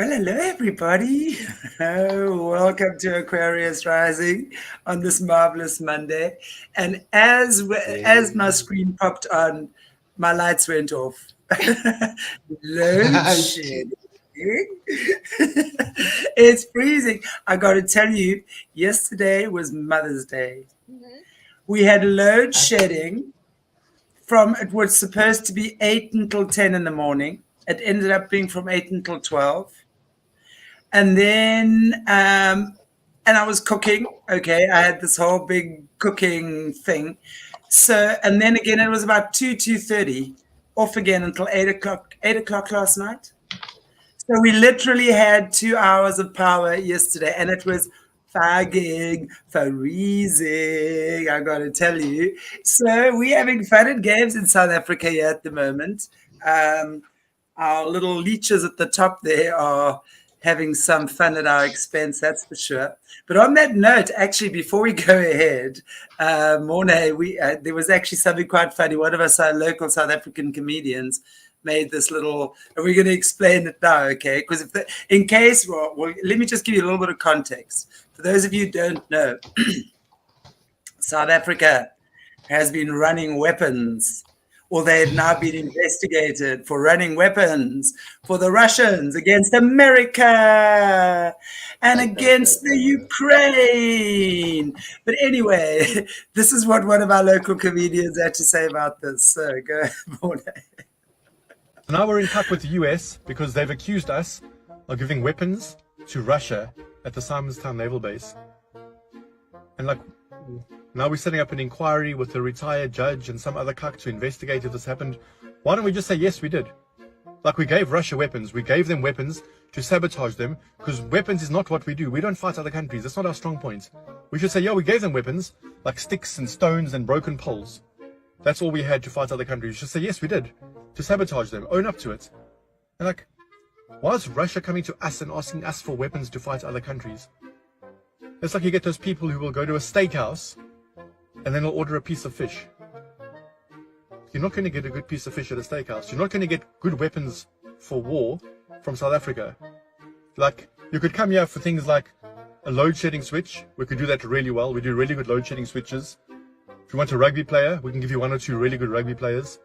Well, hello everybody. Welcome to Aquarius Rising on this marvelous Monday. And as my screen popped on, my lights went off. Load shedding. It's freezing. I got to tell you, yesterday was Mother's Day. We had load shedding from, it was supposed to be 8 until 10 in the morning. It ended up being from 8 until 12. And then, and I was cooking. Okay, I had this whole big cooking thing. So, and then again, it was about 2:30, off again until 8 o'clock. 8 o'clock last night. So we literally had 2 hours of power yesterday, and it was freezing. I got to tell you. So we're having fun and games in South Africa here at the moment. Our little leeches at the top there are having some fun at our expense, that's for sure. But on that note, actually, before we go ahead, Morné, there was actually something quite funny. One of us, our local South African comedians, made this little, and we're going to explain it now, okay? Because in case, well, let me just give you a little bit of context. For those of you who don't know, South Africa has been running weapons, or they have now been investigated for running weapons for the Russians against America and against the Ukraine. But anyway, this is what one of our local comedians had to say about this. So go, Morné. Now we're in touch with the US because they've accused us of giving weapons to Russia at the Simonstown Naval Base. And now we're setting up an inquiry with a retired judge and some other cuck to investigate if this happened. Why don't we just say, yes, we did? Like, we gave Russia weapons. We gave them weapons to sabotage them, because weapons is not what we do. We don't fight other countries. That's not our strong point. We should say, yeah, we gave them weapons, like sticks and stones and broken poles. That's all we had to fight other countries. We should say, yes, we did, to sabotage them. Own up to it. And why is Russia coming to us and asking us for weapons to fight other countries? It's like you get those people who will go to a steakhouse and then they'll order a piece of fish. You're not going to get a good piece of fish at a steakhouse. You're not going to get good weapons for war from South Africa. Like, you could come here for things like a load shedding switch. We could do that really well. We do really good load shedding switches. If you want a rugby player, we can give you 1 or 2 really good rugby players.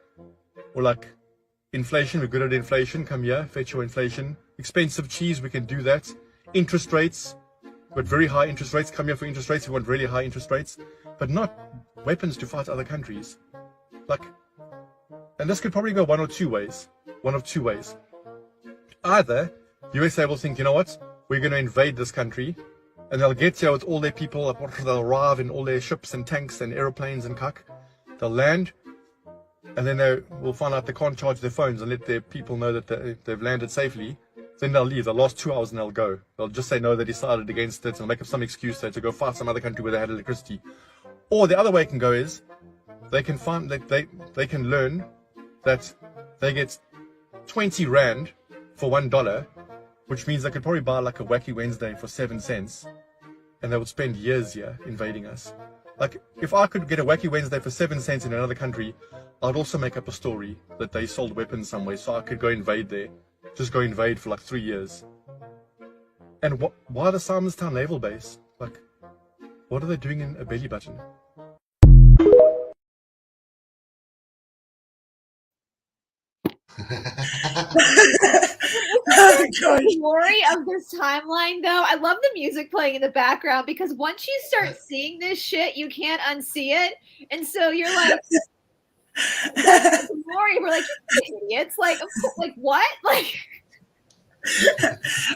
Or like inflation, we're good at inflation. Come here, fetch your inflation. Expensive cheese, we can do that. Interest rates, we've got very high interest rates. Come here for interest rates if you want really high interest rates. But not weapons to fight other countries. And this could probably go one of two ways. Either USA will think, you know what, we're going to invade this country, and they'll get here with all their people, they'll arrive in all their ships and tanks and aeroplanes and cuck. They'll land, and then they will find out they can't charge their phones and let their people know that they've landed safely. Then they'll leave. They'll last 2 hours and they'll go. They'll just say no, they decided against it, and make up some excuse to go fight some other country where they had electricity. Or the other way it can go is they can find that they can learn that they get 20 Rand for $1, which means they could probably buy like a Wacky Wednesday for 7 cents, and they would spend years here invading us. Like, if I could get a Wacky Wednesday for 7 cents in another country, I'd also make up a story that they sold weapons somewhere, so I could go invade there. Just go invade for like 3 years. And why the Simonstown Naval Base? Like, what are they doing in a belly button? The glory of this timeline, though, I love the music playing in the background, because once you start seeing this shit, you can't unsee it, and so you're like, glory. We're like, you idiots, like what, like.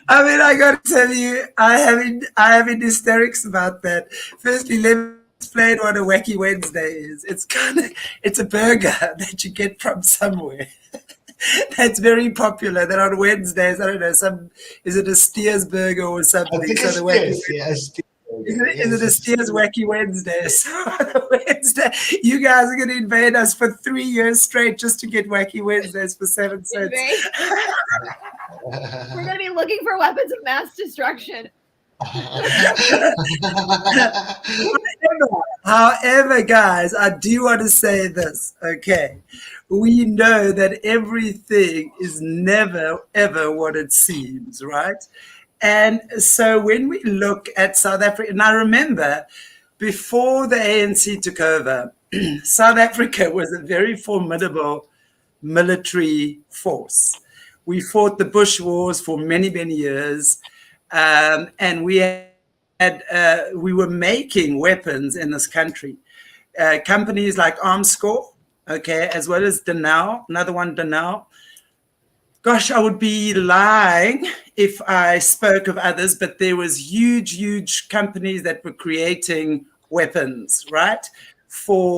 I mean, I got to tell you, I have hysterics about that. Firstly, let me explain what a Wacky Wednesday is. It's a burger that you get from somewhere. That's very popular. That on Wednesdays, I don't know, is it a Steers burger or something? I think so it's Is it a Steers Wacky Wednesday? So on Wednesday, you guys are going to invade us for 3 years straight just to get Wacky Wednesdays for 7 cents. We're going to be looking for weapons of mass destruction. However, guys, I do want to say this, okay? We know that everything is never, ever what it seems, right? And so when we look at South Africa, and I remember before the ANC took over, South Africa was a very formidable military force. We fought the Bush Wars for many, many years, and we were making weapons in this country. Companies like Armscor, okay, as well as Denel, another one, Denel. Gosh, I would be lying if I spoke of others, but there was huge companies that were creating weapons, right? And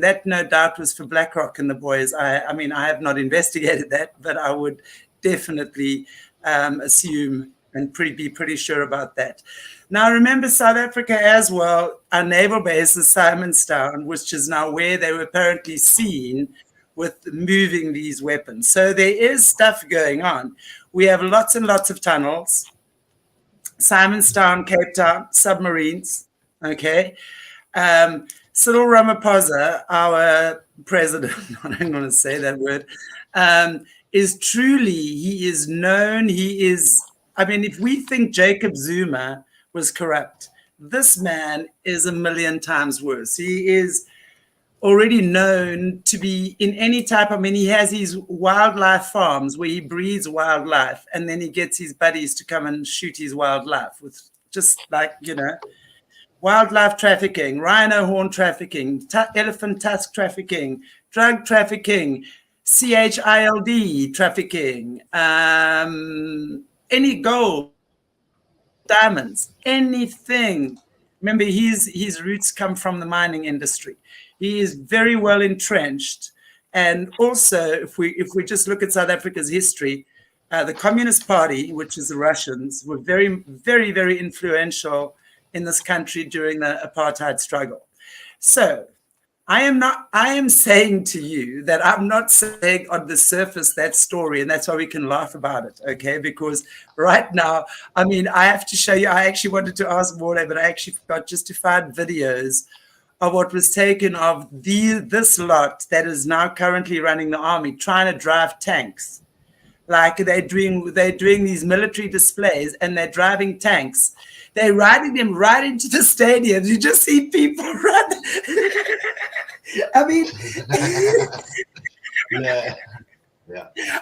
that no doubt was for BlackRock and the boys. I mean, I have not investigated that, but I would definitely assume and be pretty sure about that. Now, remember South Africa as well, our naval base is Simonstown, which is now where they were apparently seen with moving these weapons. So there is stuff going on. We have lots and lots of tunnels, Simonstown, Cape Town, submarines, okay? Cyril Ramaphosa, our president, I don't want to say that word, is truly, he is known, I mean, if we think Jacob Zuma was corrupt, this man is a million times worse. He is already known to be in any type, I mean, he has these wildlife farms where he breeds wildlife, and then he gets his buddies to come and shoot his wildlife with just like, wildlife trafficking, rhino horn trafficking, elephant tusk trafficking, drug trafficking, CHILD trafficking, any gold, diamonds, anything. Remember, his roots come from the mining industry. He is very well entrenched. And also, if we just look at South Africa's history, the Communist Party, which is the Russians, were very, very, very influential in this country during the apartheid struggle. So I am saying to you that I'm not saying on the surface that story, and that's why we can laugh about it, okay? Because right now, I mean, I have to show you, I actually wanted to ask Morné, but I actually forgot just to find videos of what was taken of this lot that is now currently running the army, trying to drive tanks. Like they're doing these military displays and they're driving tanks. They're riding them right into the stadiums. You just see people run. I mean, yeah.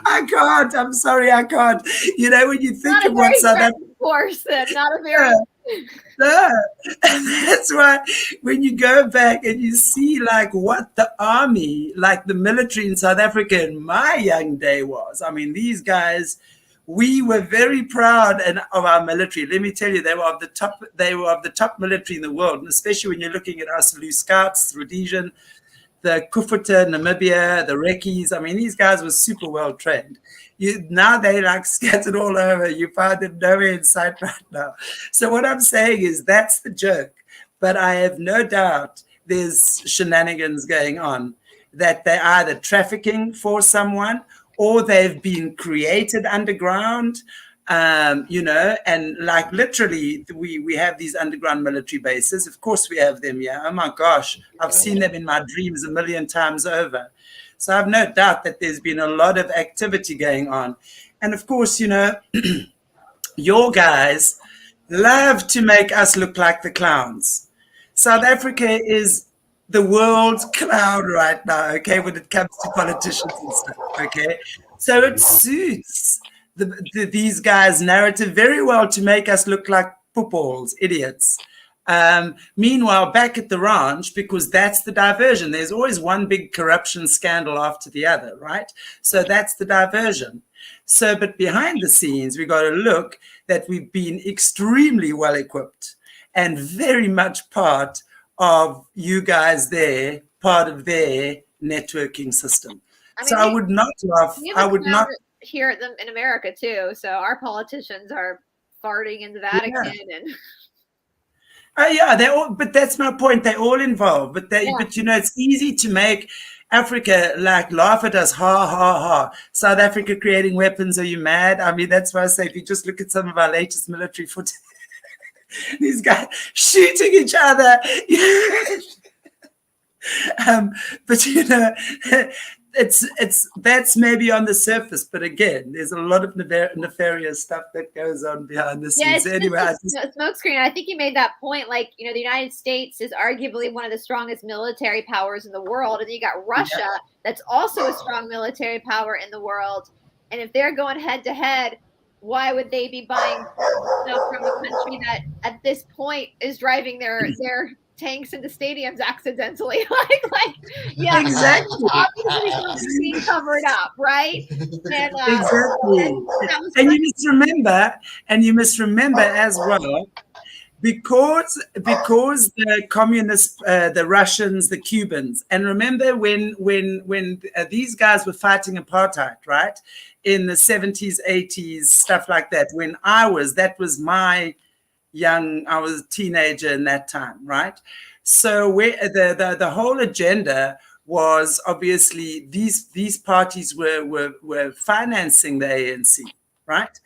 I can't. I'm sorry, I can't. When you think of what South Africa, course, then not a very. No, that's why when you go back and you see like what the army, like the military in South Africa in my young day was. I mean, these guys. We were very proud of our military. Let me tell you, they were of the top military in the world, and especially when you're looking at us Blue Scouts, Rhodesian, the Kufuta, Namibia, the Rekkies. I mean, these guys were super well trained. Now they like scattered all over. You find them nowhere in sight right now. So what I'm saying is that's the joke. But I have no doubt there's shenanigans going on, that they're either trafficking for someone or they've been created underground, and like literally we have these underground military bases. Of course we have them, yeah. Oh my gosh, I've seen them in my dreams a million times over. So I've no doubt that there's been a lot of activity going on. And of course, your guys love to make us look like the clowns. South Africa is the world's clown right now, okay, when it comes to politicians and stuff, okay? So it suits these guys' narrative very well to make us look like footballs, idiots. Meanwhile, back at the ranch, because that's the diversion, there's always one big corruption scandal after the other, right? So that's the diversion. So, but behind the scenes, we got to look that we've been extremely well equipped and very much part of you guys there, part of their networking system. I mean, so I would not laugh. I would not here in America too. So our politicians are farting in the Vatican and. Yeah, they all. But that's my point. They're all involved. But it's easy to make Africa like laugh at us. Ha ha ha! South Africa creating weapons. Are you mad? I mean, that's why I say if you just look at some of our latest military footage. These guys shooting each other. But you know, it's that's maybe on the surface, but again, there's a lot of nefarious stuff that goes on behind the scenes. Yeah, Anyway, it's a smoke screen. I think you made that point. Like, you know, the United States is arguably one of the strongest military powers in the world, and then you got Russia, that's also a strong military power in the world. And if they're going head to head, why would they be buying stuff from a country that at this point is driving their tanks into stadiums accidentally? like yeah, exactly. obviously something's being covered up, right? And exactly. And you must remember as well, because the communists, the Russians, the Cubans, and remember when these guys were fighting apartheid, right, in the 70s, 80s, stuff like that. When I was a teenager in that time, right? So the whole agenda was obviously these parties were financing the ANC, right?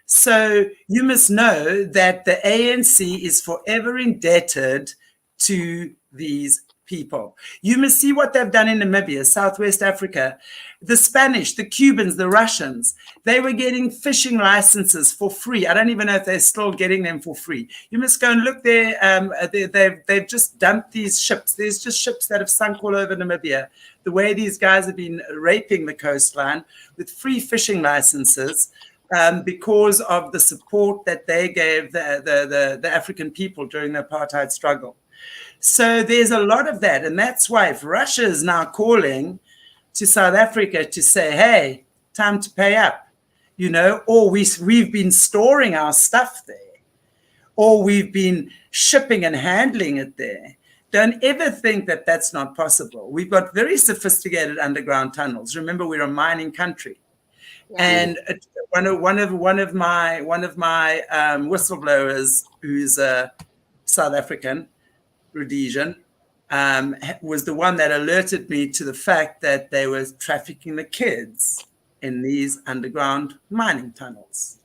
So you must know that the ANC is forever indebted to these people. You must see what they've done in Namibia, Southwest Africa. The Spanish, the Cubans, the Russians, they were getting fishing licenses for free. I don't even know if they're still getting them for free. You must go and look there. They've just dumped these ships. There's just ships that have sunk all over Namibia. The way these guys have been raping the coastline with free fishing licenses. Because of the support that they gave the African people during the apartheid struggle. So there's a lot of that. And that's why if Russia is now calling to South Africa to say, hey, time to pay up, you know, or we've been storing our stuff there, or we've been shipping and handling it there. Don't ever think that that's not possible. We've got very sophisticated underground tunnels. Remember, we're a mining country. And one of my whistleblowers, who's a South African, Rhodesian, was the one that alerted me to the fact that they were trafficking the kids in these underground mining tunnels,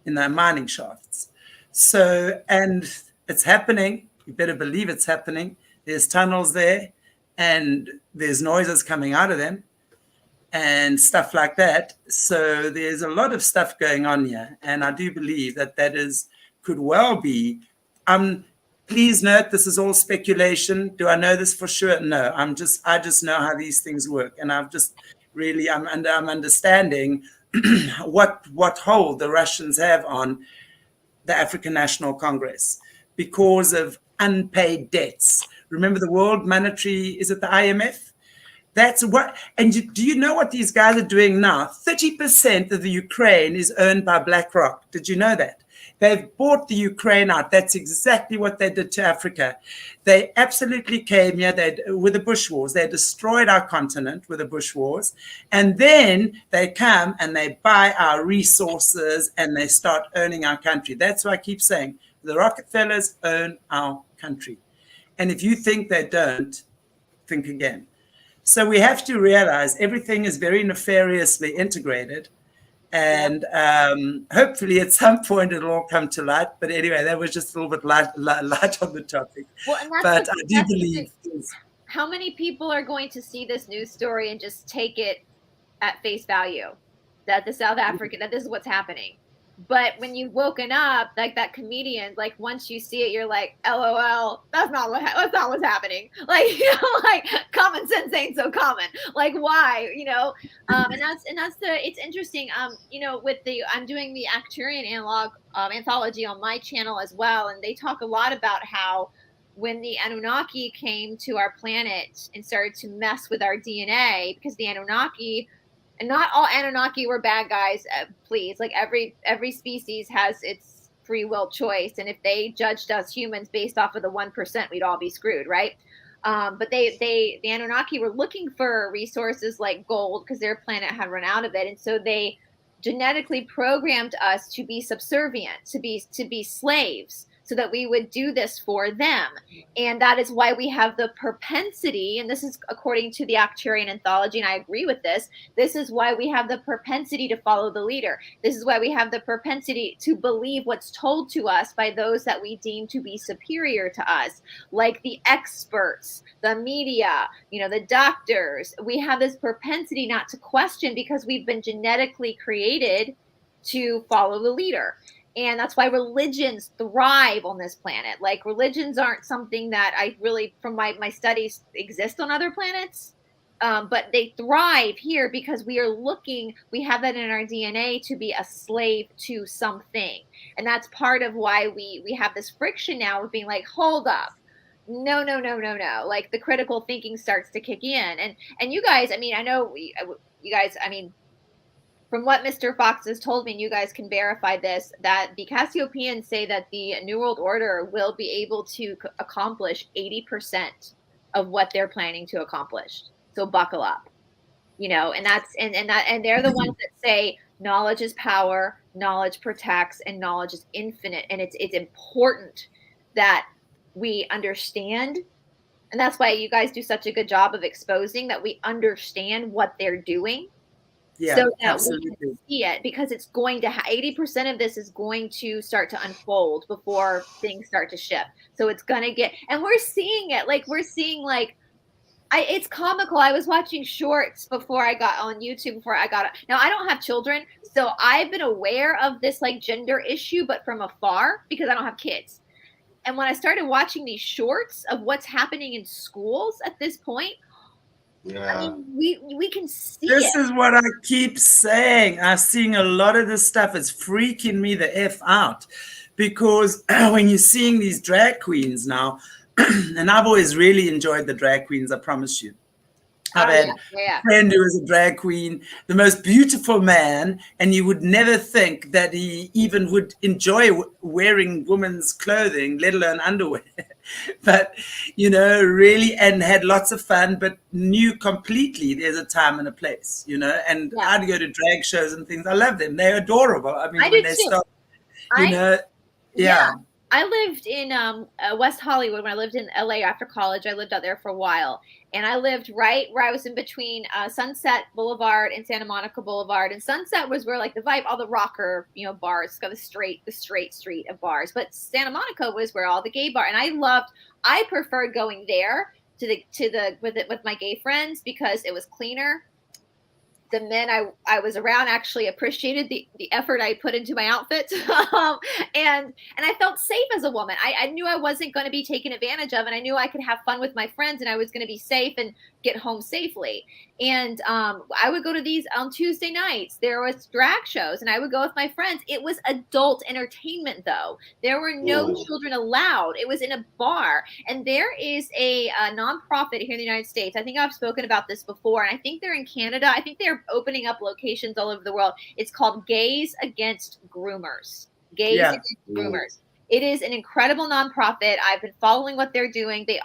in their mining shafts. So, and it's happening. You better believe it's happening. There's tunnels there, and there's noises coming out of them. And stuff like that. So there's a lot of stuff going on here. And I do believe that could well be. Please note, this is all speculation. Do I know this for sure? No, I just know how these things work. And I'm understanding what hold the Russians have on the African National Congress because of unpaid debts. Remember the World Monetary, is it the IMF? That's what, and do you know what these guys are doing now? 30% of the Ukraine is owned by BlackRock. Did you know that? They've bought the Ukraine out. That's exactly what they did to Africa. They absolutely came here with the Bush Wars. They destroyed our continent with the Bush Wars. And then they come and they buy our resources and they start owning our country. That's why I keep saying the Rockefellers own our country. And if you think they don't, think again. So we have to realize everything is very nefariously integrated. And hopefully at some point it'll all come to light. But anyway, that was just a little bit light on the topic. Well, and but I do believe. How many people are going to see this news story and just take it at face value that the South African, that this is what's happening? But when you've woken up, like that comedian, like once you see it, you're like, LOL, that's not what's happening. Like, you know, like common sense ain't so common. Like why, you know? It's interesting. You know, I'm doing the Arcturian analog anthology on my channel as well, and they talk a lot about how when the Anunnaki came to our planet and started to mess with our DNA, because the Anunnaki. And not all Anunnaki were bad guys, please. Like every species has its free will choice. And if they judged us humans based off of the 1%, we'd all be screwed, right? But the Anunnaki were looking for resources like gold because their planet had run out of it. And so they genetically programmed us to be subservient, to be slaves. so that we would do this for them. And that is why we have the propensity, and this is according to the Actuarian anthology, and I agree with this. This is why we have the propensity to follow the leader. This is why we have the propensity to believe what's told to us by those that we deem to be superior to us, like the experts, the media, the doctors. We have this propensity not to question because we've been genetically created to follow the leader. And that's why religions thrive on this planet. Like, religions aren't something that I really, from my studies, exist on other planets. But they thrive here because we have that in our DNA to be a slave to something. And that's part of why we have this friction now of being like, hold up. No. Like, the critical thinking starts to kick in. And you guys, I know you guys, from what Mr. Fox has told me, and you guys can verify this, that the Cassiopeans say that the New World Order will be able to accomplish 80% of what they're planning to accomplish. So buckle up, and that's and they're the ones that say knowledge is power, knowledge protects, and knowledge is infinite. And it's important that we understand. And that's why you guys do such a good job of exposing that we understand what they're doing. Yeah, so that absolutely. we can see it, because it's going to 80% of this is going to start to unfold before things start to shift. So it's going to get, and we're seeing it. Like, we're seeing it's comical. I was watching shorts before I got on YouTube, now I don't have children, so I've been aware of this gender issue, but from afar, because I don't have kids. And when I started watching these shorts of what's happening in schools at this point, Yeah. We can see this is what I keep saying. I'm seeing a lot of this stuff. It's freaking me the F out, because when you're seeing these drag queens now, and I've always really enjoyed the drag queens, I promise you. I've had a friend who was a drag queen, the most beautiful man, and you would never think that he even would enjoy wearing women's clothing, let alone underwear. But, really, and had lots of fun, but knew completely there's a time and a place, and I'd go to drag shows and things. I love them. They're adorable. I mean, when they start, yeah. I lived in West Hollywood when I lived in LA after college. I lived out there for a while. And I lived right where I was in between Sunset Boulevard and Santa Monica Boulevard. And Sunset was where the vibe, all the rocker, bars, got the straight street of bars. But Santa Monica was where all the gay bars. And I preferred going there with my gay friends because it was cleaner. The men I was around actually appreciated the effort I put into my outfit. And I felt safe as a woman. I knew I wasn't going to be taken advantage of, and I knew I could have fun with my friends, and I was going to be safe and get home safely. And I would go to these on Tuesday nights. There was drag shows, and I would go with my friends. It was adult entertainment, though. There were no children allowed. It was in a bar. And there is a nonprofit here in the United States. I think I've spoken about this before, and I think they're in Canada. I think they're opening up locations all over the world. It's called Gays Against Groomers. Against Groomers. It is an incredible nonprofit. I've been following what they're doing. They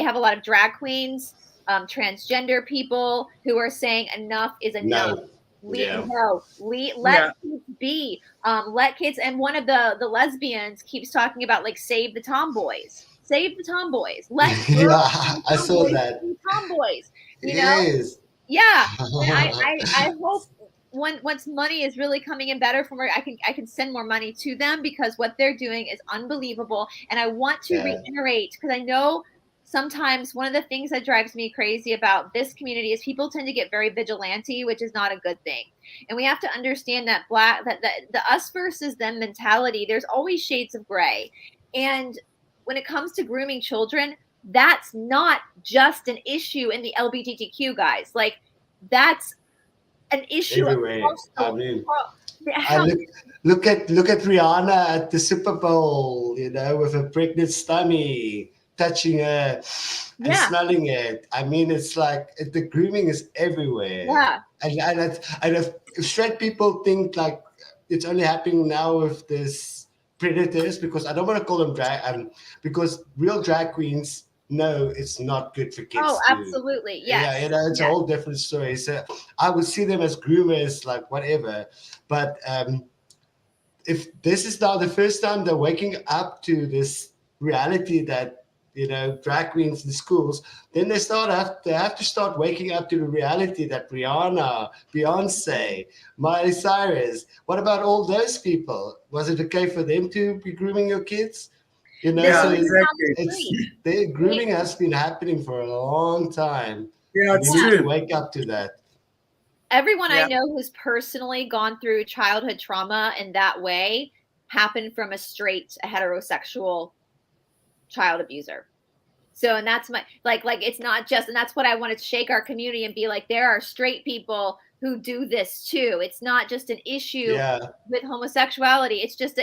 have a lot of drag queens, transgender people who are saying enough is enough. Let kids be. Let kids. And one of the lesbians keeps talking about save the tomboys. Save the tomboys. I saw that. Tomboys. Yes. Yeah. And I hope once money is really coming in better from where I can send more money to them, because what they're doing is unbelievable. And I want to reiterate, because I know sometimes one of the things that drives me crazy about this community is people tend to get very vigilante, which is not a good thing. And we have to understand that the us versus them mentality, there's always shades of gray. And when it comes to grooming children, that's not just an issue in the LGBTQ guys. That's an issue everywhere. I mean, look at Rihanna at the Super Bowl, with a pregnant stummy, touching her and smelling it. I mean, it's the grooming is everywhere. Yeah. And if straight people think it's only happening now with this predators, because I don't want to call them drag, because real drag queens know it's not good for kids. Oh, absolutely. Yes. Yeah, it's a whole different story. So I would see them as groomers, whatever. But if this is now the first time they're waking up to this reality that, you know, drag queens in schools, then they have to start waking up to the reality that Rihanna, Beyonce, Miley Cyrus, what about all those people? Was it okay for them to be grooming your kids? You know, Yeah, so exactly. the grooming has been happening for a long time. Yeah, We it's need to true. wake up to that. Everyone I Yeah. know who's personally gone through childhood trauma in that way happened from a heterosexual child abuser. So, and that's my, like, it's not just, and that's what I wanted to shake our community and be like, there are straight people who do this too. It's not just an issue with homosexuality. It's just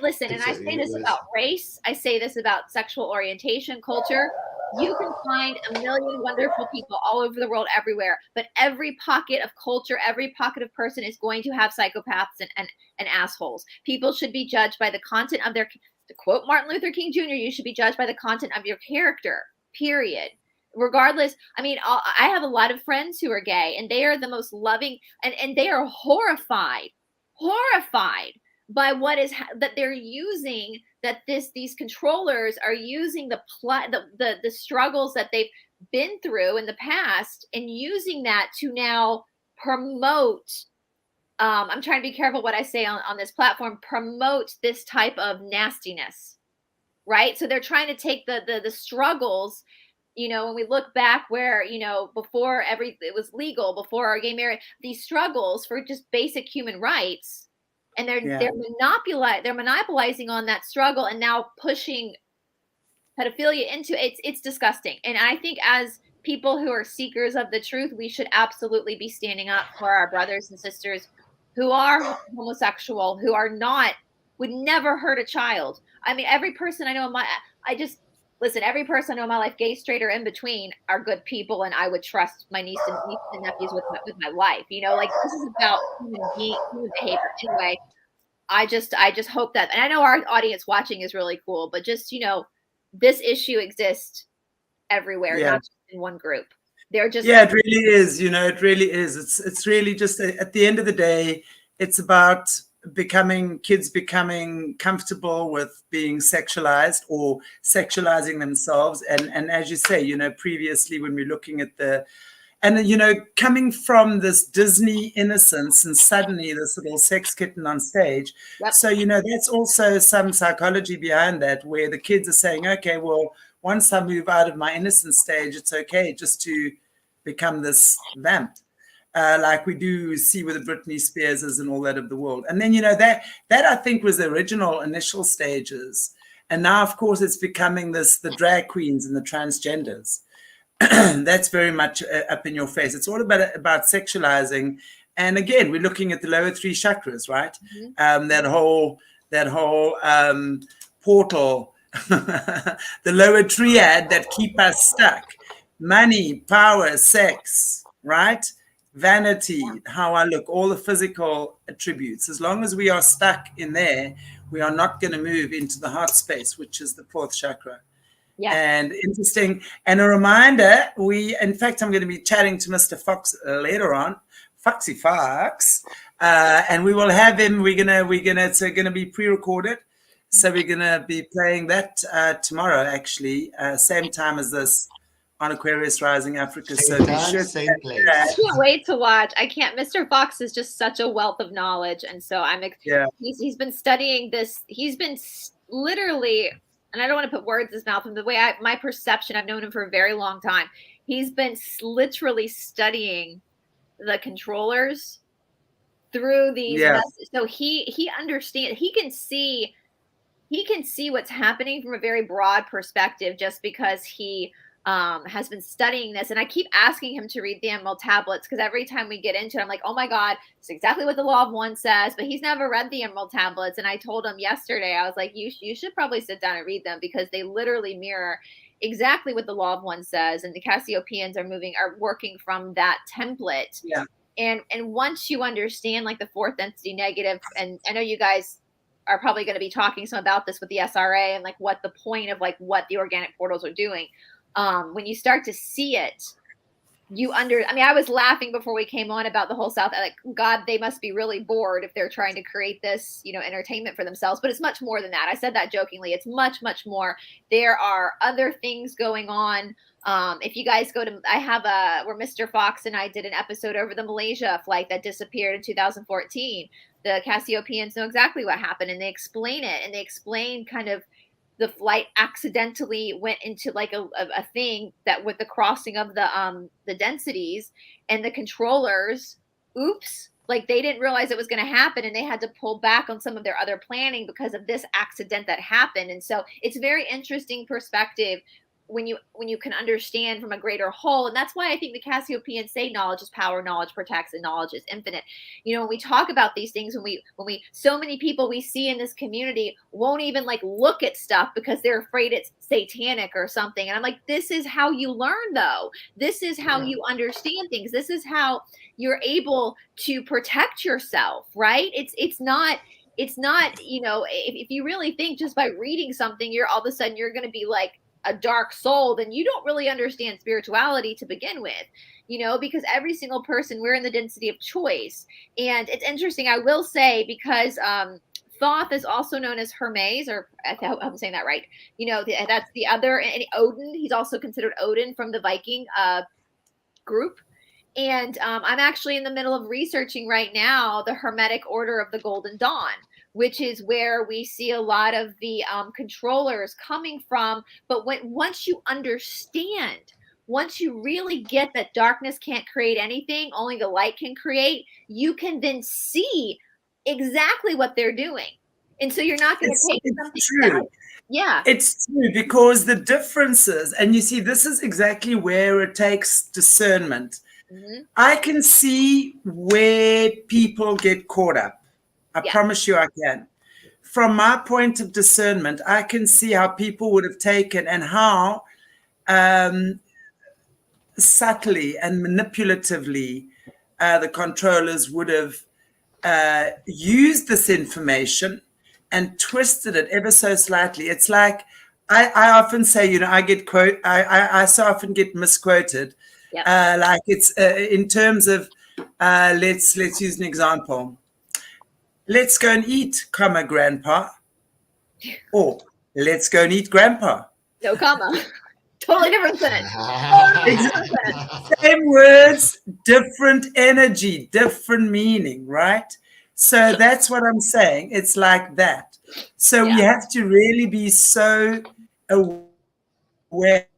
listen, and I say this about race. I say this about sexual orientation, culture. You can find a million wonderful people all over the world, everywhere, but every pocket of culture, every pocket of person is going to have psychopaths and assholes. People should be judged by the content of their, to quote Martin Luther King Jr., you should be judged by the content of your character, period. Regardless, I mean, I have a lot of friends who are gay, and they are the most loving, and they are horrified by what is that they're using, that these controllers are using the struggles that they've been through in the past and using that to now promote. I'm trying to be careful what I say on this platform, promote this type of nastiness, right? So they're trying to take the struggles, you know, when we look back where, you know, before it was legal, before our gay marriage, these struggles for just basic human rights, and they're monopolizing on that struggle and now pushing pedophilia into it. It's disgusting. And I think as people who are seekers of the truth, we should absolutely be standing up for our brothers and sisters who are homosexual, who are not, would never hurt a child. I mean, every person I know every person I know in my life, gay, straight, or in between, are good people, and I would trust my nieces and nephews with my life. You know, like, this is about human behavior. Anyway, I just hope that, and I know our audience watching is really cool, but just, you know, this issue exists everywhere, not just in one group. They're just it really is. You know, it really is. It's really just at the end of the day, it's about kids becoming comfortable with being sexualized or sexualizing themselves. And as you say, you know, previously when we're looking at you know, coming from this Disney innocence and suddenly this little sex kitten on stage. Yep. So, you know, that's also some psychology behind that, where the kids are saying, okay, well, once I move out of my innocent stage, it's okay just to become this vamp. Like we do see with the Britney Spearses and all that of the world. And then, you know, that I think was the original initial stages. And now, of course, it's becoming the drag queens and the transgenders. That's very much up in your face. It's all about sexualizing. And again, we're looking at the lower three chakras, right? Mm-hmm. That whole portal, the lower triad that keep us stuck. Money, power, sex, right? Vanity, how I look, all the physical attributes. As long as we are stuck in there, we are not going to move into the heart space, which is the fourth chakra. Yeah. And interesting. And a reminder, in fact, I'm going to be chatting to Mr. Fox later on, Foxy Fox, and we will have him. It's going to be pre-recorded. So we're going to be playing that tomorrow, actually, same time as this, on Aquarius Rising Africa. Same time, same place. I can't wait to watch. Mr. Fox is just such a wealth of knowledge. And so he's been studying this. He's been literally, and I don't want to put words in his mouth, from the way my perception, I've known him for a very long time. He's been literally studying the controllers through these messages. So he understands, he can see what's happening from a very broad perspective, just because he has been studying this. And I keep asking him to read the Emerald Tablets, because every time we get into it, I'm like, oh my God, it's exactly what the Law of One says. But he's never read the Emerald Tablets. And I told him yesterday, I was like, you should probably sit down and read them, because they literally mirror exactly what the Law of One says. And the Cassiopeians are working from that template. Yeah. And once you understand, like, the fourth density negative, and I know you guys are probably going to be talking some about this with the SRA and like what the point of like what the organic portals are doing. When you start to see it, I was laughing before we came on about the whole South, like, God, they must be really bored if they're trying to create this, entertainment for themselves. But it's much more than that. I said that jokingly. It's much, much more. There are other things going on. If you guys go to, where Mr. Fox and I did an episode over the Malaysia flight that disappeared in 2014. The Cassiopeians know exactly what happened, and they explain it, and they explain kind of the flight accidentally went into like a thing that with the crossing of the densities, and the controllers, oops, like they didn't realize it was going to happen, and they had to pull back on some of their other planning because of this accident that happened. And so it's a very interesting perspective when you can understand from a greater whole. And that's why I think the Cassiopeians say knowledge is power, knowledge protects, and knowledge is infinite. When we talk about these things, when we so many people we see in this community won't even like look at stuff because they're afraid it's satanic or something. And I'm like, this is how you learn, though. This is how you understand things. This is how you're able to protect yourself, right? It's not, if you really think just by reading something, you're all of a sudden you're going to be like a dark soul, then you don't really understand spirituality to begin with, because every single person, we're in the density of choice. And it's interesting, I will say, because Thoth is also known as Hermes, or I hope I'm saying that right. That's the other, and Odin, he's also considered Odin from the Viking group. And I'm actually in the middle of researching right now the Hermetic Order of the Golden Dawn, which is where we see a lot of the controllers coming from. But once you understand, once you really get that darkness can't create anything, only the light can create, you can then see exactly what they're doing. And so you're not going to take something true. Yeah. It's true, because the differences, and you see, this is exactly where it takes discernment. Mm-hmm. I can see where people get caught up. I promise you I can. From my point of discernment, I can see how people would have taken and how subtly and manipulatively the controllers would have used this information and twisted it ever so slightly. It's like I often say, I so often get misquoted. Like it's in terms of let's use an example. Let's go and eat, grandpa. Or let's go and eat, grandpa. No comma. Totally different sentence. Exactly. Same words, different energy, different meaning, right? So that's what I'm saying. It's like that. So we have to really be so aware,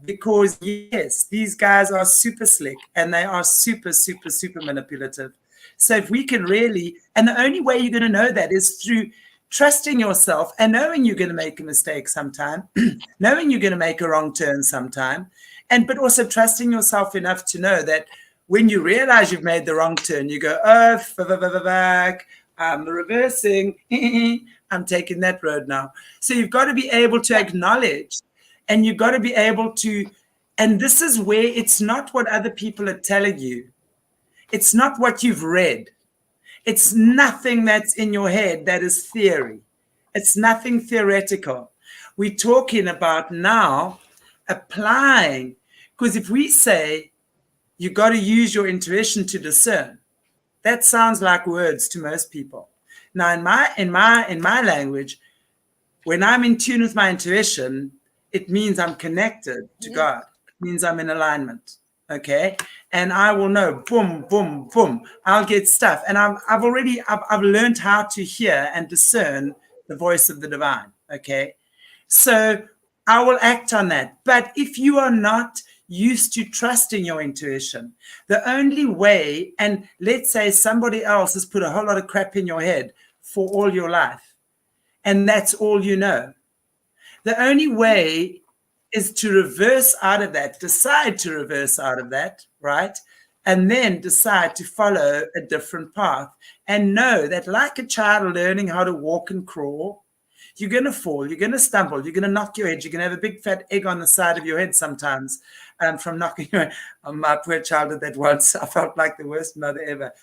because yes, these guys are super slick and they are super, super, super manipulative. So if we can really, and the only way you're going to know that is through trusting yourself and knowing you're going to make a mistake sometime, knowing you're going to make a wrong turn sometime, but also trusting yourself enough to know that when you realize you've made the wrong turn, you go, back, I'm reversing, I'm taking that road now. So you've got to be able to acknowledge, and you've got to be able to, and this is where it's not what other people are telling you. It's not what you've read. It's nothing that's in your head that is theory. It's nothing theoretical. We're talking about now applying, because if we say you got to use your intuition to discern, that sounds like words to most people. Now, in my language, when I'm in tune with my intuition, it means I'm connected to God. It means I'm in alignment. Okay, and I will know, boom, boom, boom. I'll get stuff, and I've learned how to hear and discern the voice of the divine. Okay, so I will act on that. But if you are not used to trusting your intuition, the only way, and let's say somebody else has put a whole lot of crap in your head for all your life, and that's all you know, the only way is to reverse out of that, decide to reverse out of that, right? And then decide to follow a different path and know that, like a child learning how to walk and crawl, you're going to fall, you're going to stumble, you're going to knock your head, you're going to have a big fat egg on the side of your head sometimes from knocking your head. My poor child did that once. I felt like the worst mother ever.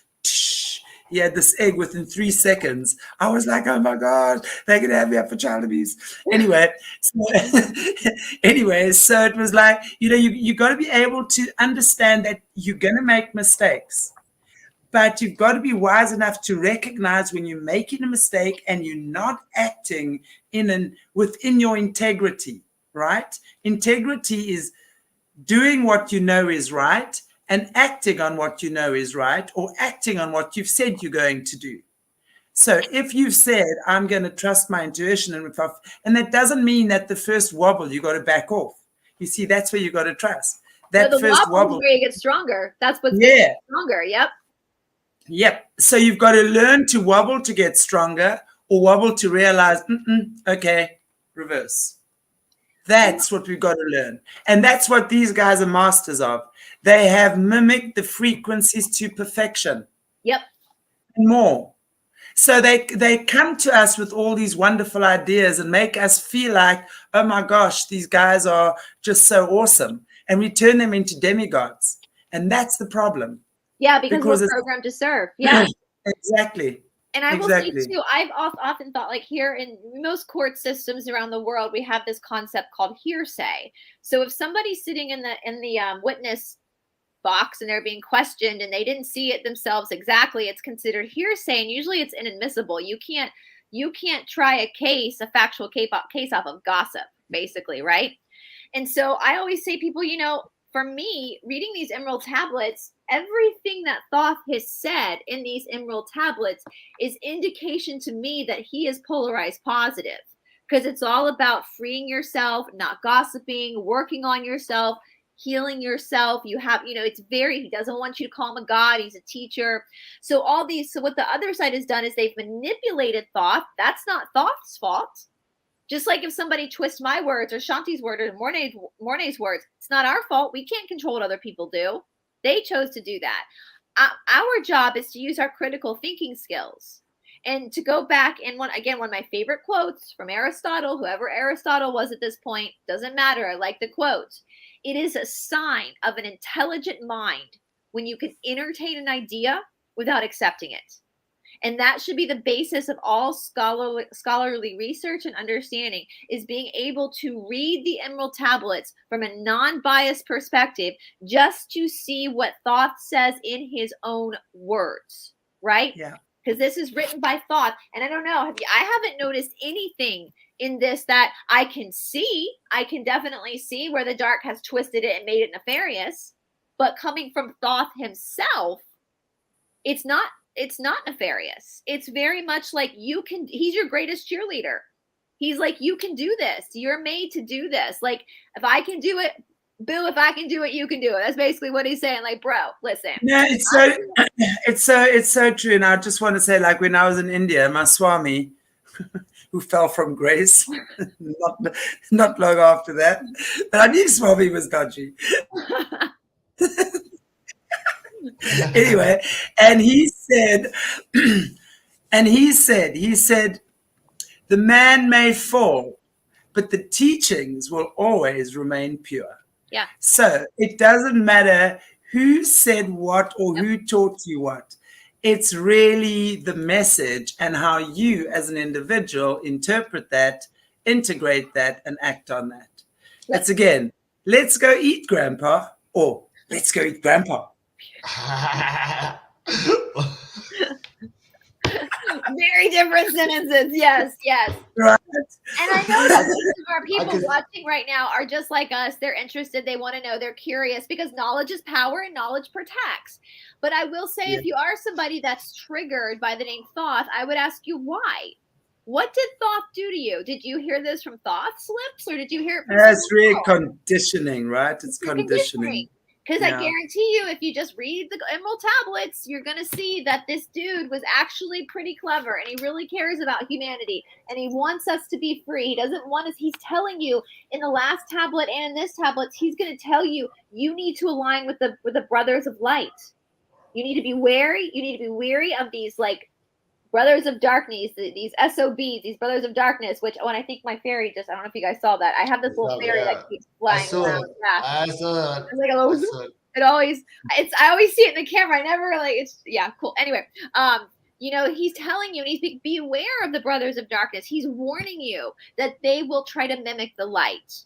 he had this egg within 3 seconds. I was like, oh my God, they're going to have me up for child abuse. Anyway, so it was like, you got to be able to understand that you're going to make mistakes. But you've got to be wise enough to recognize when you're making a mistake and you're not acting within your integrity, right? Integrity is doing what you know is right and acting on what you know is right, or acting on what you've said you're going to do. So if you've said, I'm going to trust my intuition, and that doesn't mean that the first wobble, you got to back off. You see, that's where you got to trust. That the first wobble, where you get stronger. That's what's getting stronger. Yep. So you've got to learn to wobble to get stronger, or wobble to realize, okay, reverse. That's what we've got to learn. And that's what these guys are masters of. They have mimicked the frequencies to perfection. Yep. And more. So they come to us with all these wonderful ideas and make us feel like, oh my gosh, these guys are just so awesome. And we turn them into demigods. And that's the problem. Yeah, because we're programmed to serve. Yeah. Exactly. And I will say too, I've often thought, like, here in most court systems around the world, we have this concept called hearsay. So if somebody's sitting in the witness box and they're being questioned and they didn't see it themselves exactly, it's considered hearsay, and usually it's inadmissible. You can't try a factual case off of gossip, basically, right? And so I always say, people, for me, reading these emerald tablets, everything that Thoth has said in these emerald tablets is indication to me that he is polarized positive, because it's all about freeing yourself, not gossiping, working on yourself, healing yourself. He doesn't want you to call him a god. He's a teacher. So what the other side has done is they've manipulated Thoth. That's not Thoth's fault. Just like if somebody twists my words or Shanti's word or Morné's words, it's not our fault. We can't control what other people do. They chose to do that. Our job is to use our critical thinking skills. And to go back, and one of my favorite quotes from Aristotle, whoever Aristotle was at this point, doesn't matter. I like the quote. It is a sign of an intelligent mind when you can entertain an idea without accepting it. And that should be the basis of all scholarly research and understanding, is being able to read the emerald tablets from a non-biased perspective, just to see what Thoth says in his own words, right? Yeah. Because this is written by Thoth. And I don't know, I haven't noticed anything in this that I can see. I can definitely see where the dark has twisted it and made it nefarious. But coming from Thoth himself, it's not nefarious. It's very much like he's your greatest cheerleader. He's like, you can do this. You're made to do this. Like, if I can do it, boo, if I can do it, you can do it. That's basically what he's saying. Like, bro, listen. No, it's so true. And I just want to say, like, when I was in India, my Swami, who fell from grace, not long after that, but I knew Swami was dodgy. Anyway, and he said, the man may fall, but the teachings will always remain pure. Yeah. So it doesn't matter who said what or who taught you what. It's really the message and how you as an individual interpret that, integrate that, and act on that. That's again, let's go eat, Grandpa, or let's go eat, Grandpa. Very different sentences. Yes. Right. And I know that our people watching right now are just like us. They're interested. They want to know. They're curious, because knowledge is power and knowledge protects. But I will say, if you are somebody that's triggered by the name Thoth, I would ask you why. What did Thoth do to you? Did you hear this from Thoth's lips, or did you hear it from That's really conditioning, right? It's conditioning. Because I guarantee you, if you just read the emerald tablets, you're going to see that this dude was actually pretty clever, and he really cares about humanity, and he wants us to be free. He doesn't want us. He's telling you in the last tablet and in this tablet, he's going to tell you, you need to align with the brothers of light. You need to be wary. You need to be wary of these, like, brothers of darkness, these SOBs, these brothers of darkness, which when I think my fairy just, I don't know if you guys saw that. I have this little fairy that keeps flying around. I saw it. It's like a little, I always see it in the camera. I never cool. Anyway, You know, he's telling you, and he's be aware of the brothers of darkness. He's warning you that they will try to mimic the light.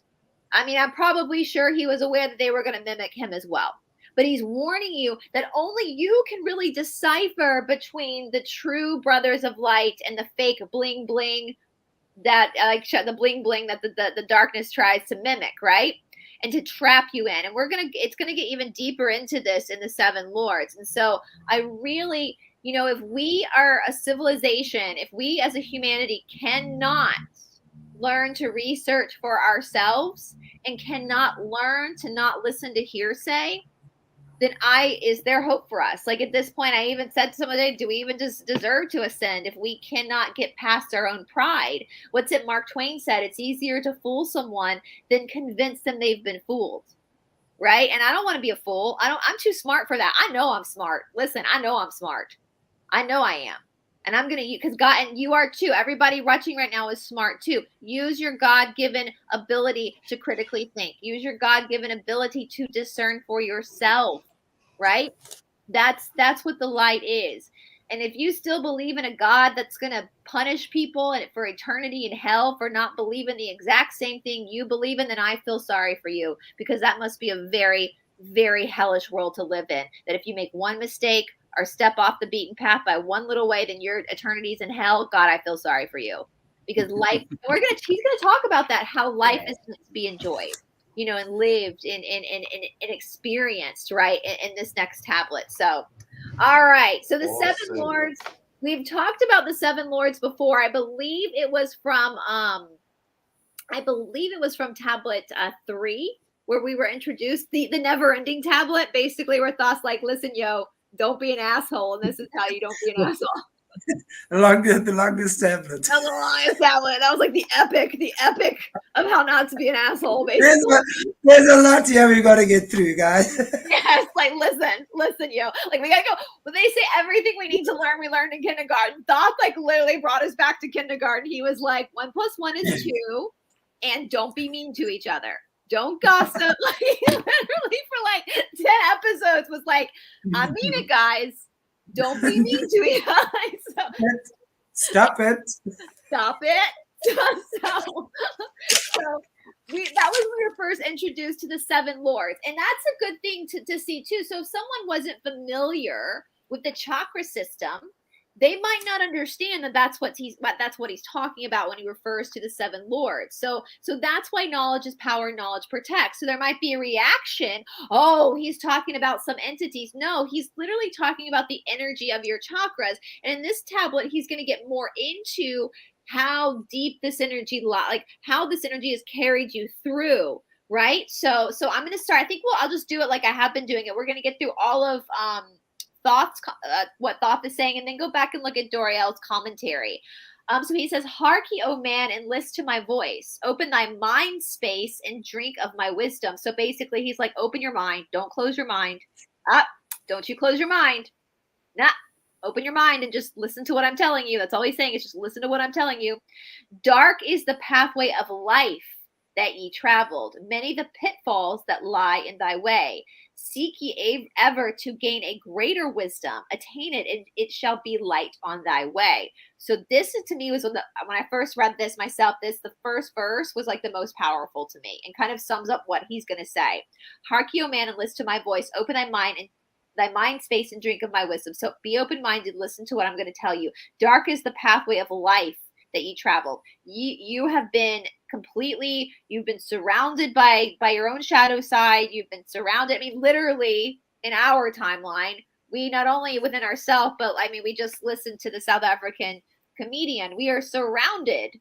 I mean, I'm probably sure he was aware that they were going to mimic him as well. But he's warning you that only you can really decipher between the true brothers of light and the fake bling bling that the bling bling that the darkness tries to mimic, right? And to trap you in. And it's gonna get even deeper into this in the Seven Lords. And so I really, you know, if we are a civilization, if we as a humanity cannot learn to research for ourselves and cannot learn to not listen to hearsay, then is there hope for us? Like at this point, I even said to someone, do we even just deserve to ascend if we cannot get past our own pride? What's it Mark Twain said? It's easier to fool someone than convince them they've been fooled. Right? And I don't want to be a fool. I'm too smart for that. I know I'm smart. Listen, I know I'm smart. I know I am. And I'm going to, because God, and you are too. Everybody watching right now is smart too. Use your God-given ability to critically think. Use your God-given ability to discern for yourself, right? That's what the light is. And if you still believe in a God that's going to punish people and for eternity in hell for not believing the exact same thing you believe in, then I feel sorry for you, because that must be a very, very hellish world to live in. That if you make one mistake or step off the beaten path by one little way, then your eternity's in hell. God, I feel sorry for you, because life, he's going to talk about that, how life is meant to be enjoyed, you know, and lived and experienced, right, in this next tablet. So, all right. So the awesome. Seven Lords, we've talked about the Seven Lords before. I believe it was from tablet 3, where we were introduced, the never ending tablet, basically, where Thoth's like, listen, yo, don't be an asshole, and this is how you don't be an asshole. The longest tablet. That was the longest tablet. That was like the epic of how not to be an asshole, basically. There's a lot here we got to get through, guys. Yes, like listen, yo. Like we got to go. When they say everything we need to learn, we learned in kindergarten. Thoth like literally brought us back to kindergarten. He was like, 1 + 1 is 2, and don't be mean to each other. Don't gossip. Like literally for like 10 episodes was like, I mean it, guys. Don't be mean to each other. Stop it. Stop it. So that was when we were first introduced to the Seven Lords. And that's a good thing to see too. So if someone wasn't familiar with the chakra system, they might not understand that that's what he's talking about when he refers to the Seven Lords. So that's why knowledge is power, knowledge protects. So there might be a reaction. Oh, he's talking about some entities. No, he's literally talking about the energy of your chakras. And in this tablet, he's going to get more into how deep this energy, like how this energy has carried you through. Right. So I'm going to start. I think I'll just do it like I have been doing it. We're going to get through all of, Thoth's what Thoth is saying, and then go back and look at Doriel's commentary. So he says, "Harkee, O man, and list to my voice. Open thy mind space and drink of my wisdom." So basically, he's like, open your mind. Don't close your mind. Don't you close your mind. Nah, open your mind and just listen to what I'm telling you. That's all he's saying, is just listen to what I'm telling you. Dark is the pathway of life that ye traveled. Many the pitfalls that lie in thy way. Seek ye ever to gain a greater wisdom. Attain it, and it shall be light on thy way. So this, to me, was when I first read this myself, the first verse was like the most powerful to me and kind of sums up what he's going to say. Harkee, O man, and listen to my voice. Open thy mind and thy mind space and drink of my wisdom. So be open-minded. Listen to what I'm going to tell you. Dark is the pathway of life that ye traveled. You have been completely, you've been surrounded by your own shadow side. You've been surrounded. I mean, literally in our timeline, we not only within ourselves, but I mean, we just listened to the South African comedian. We are surrounded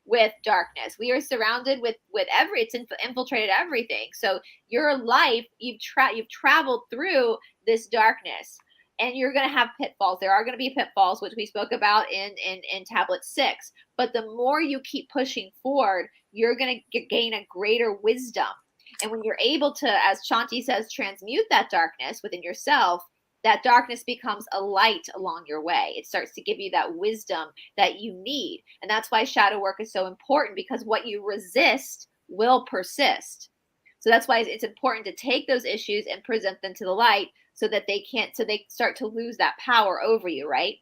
with darkness. We are surrounded with it's infiltrated everything. So your life, you've traveled through this darkness. And you're going to have pitfalls. There are going to be pitfalls, which we spoke about in tablet 6. But the more you keep pushing forward, you're going to gain a greater wisdom. And when you're able to, as Shanti says, transmute that darkness within yourself, that darkness becomes a light along your way. It starts to give you that wisdom that you need. And that's why shadow work is so important, because what you resist will persist. So that's why it's important to take those issues and present them to the light, so that they start to lose that power over you, right?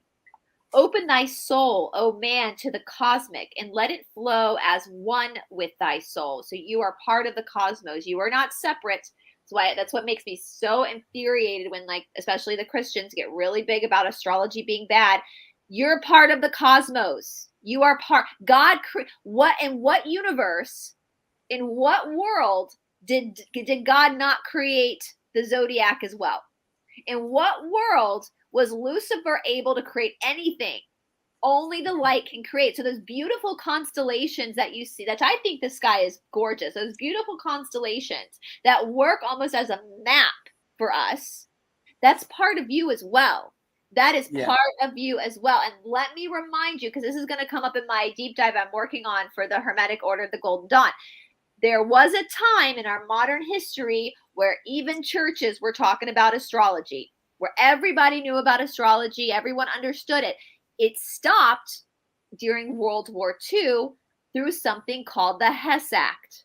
Open thy soul, O man, to the cosmic, and let it flow as one with thy soul. So you are part of the cosmos. You are not separate. That's what makes me so infuriated when, like, especially the Christians get really big about astrology being bad. You're part of the cosmos. You are part. God, in what universe, in what world did God not create the zodiac as well? In what world was Lucifer able to create anything? Only the light can create. So those beautiful constellations that you see, that I think the sky is gorgeous. Those beautiful constellations that work almost as a map for us, that's part of you as well. That is part of you as well. And let me remind you, because this is going to come up in my deep dive I'm working on for the Hermetic Order of the Golden Dawn. There was a time in our modern history where even churches were talking about astrology, where everybody knew about astrology, everyone understood it. It stopped during World War II through something called the Hess Act.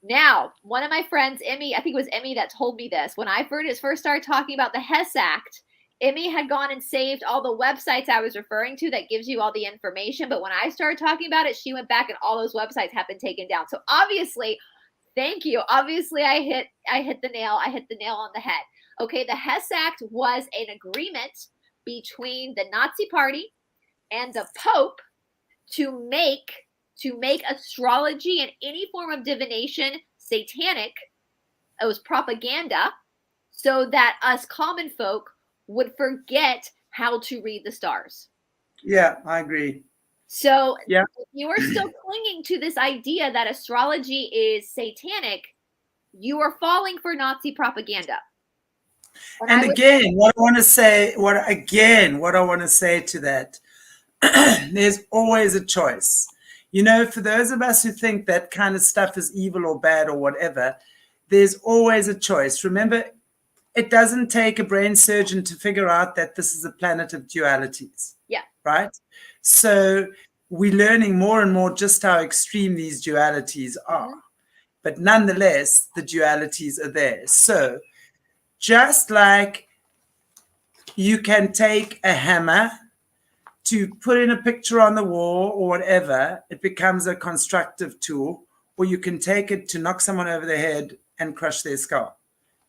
Now, one of my friends, Emmy, I think it was Emmy that told me this. When I first started talking about the Hess Act, Emmy had gone and saved all the websites I was referring to that gives you all the information. But when I started talking about it, she went back and all those websites have been taken down. So obviously, thank you. Obviously, I hit the nail on the head. Okay, the Hess Act was an agreement between the Nazi Party and the Pope to make astrology and any form of divination satanic. It was propaganda, so that us common folk would forget how to read the stars. Yeah, I agree. So if you are still clinging to this idea that astrology is satanic, you are falling for Nazi propaganda. And again, what I want to say to that, there's always a choice. You know, for those of us who think that kind of stuff is evil or bad or whatever, there's always a choice. Remember, it doesn't take a brain surgeon to figure out that this is a planet of dualities. Yeah. Right? So we're learning more and more just how extreme these dualities are. Mm-hmm. But nonetheless, the dualities are there. So just like you can take a hammer to put in a picture on the wall or whatever, it becomes a constructive tool, or you can take it to knock someone over the head and crush their skull.